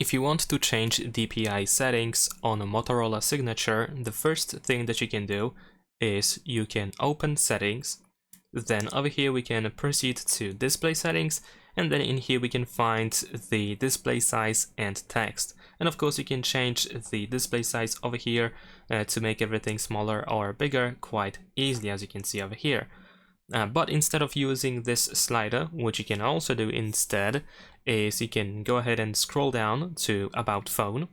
If you want to change DPI settings on a Motorola Signature, the first thing that you can do is you can open settings, then over here we can proceed to display settings, and then in here we can find the display size and text. And of course you can change the display size over here to make everything smaller or bigger quite easily, as you can see over here. But instead of using this slider, what you can also do instead is you can go ahead and scroll down to About Phone,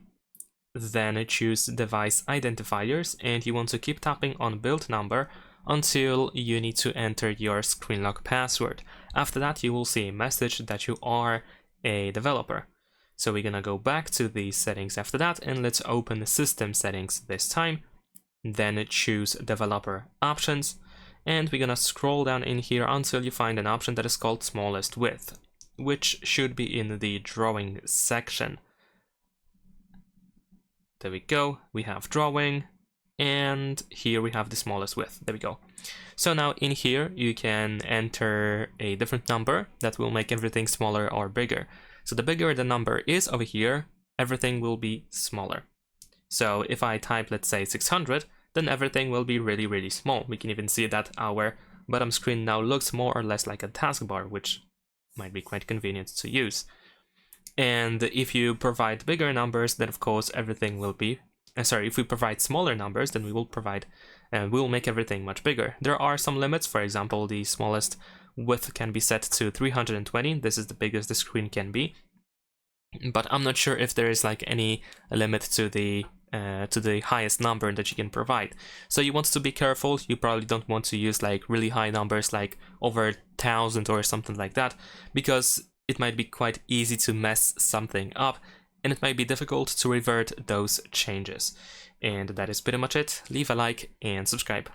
then choose Device Identifiers, and you want to keep tapping on Build Number until you need to enter your screen lock password. After that, you will see a message that you are a developer. So we're gonna go back to the settings after that, and let's open the System Settings this time, then choose Developer Options, and we're gonna scroll down in here until you find an option that is called Smallest Width, which should be in the Drawing section. There we go, we have Drawing, and here we have the smallest width. There we go. So now in here you can enter a different number that will make everything smaller or bigger. So the bigger the number is over here, everything will be smaller. So if I type, let's say 600, then everything will be really small. We can even see that our bottom screen now looks more or less like a taskbar, which might be quite convenient to use. And if you provide bigger numbers, then of course everything will be if we provide smaller numbers, then we'll make everything much bigger. There are some limits. For example, the smallest width can be set to 320. This is the biggest the screen can be. But I'm not sure if there is like any limit to the highest number that you can provide. So you want to be careful. You probably don't want to use like really high numbers, like over 1,000 or something like that, because it might be quite easy to mess something up, and it might be difficult to revert those changes. And that is pretty much it. Leave a like and subscribe.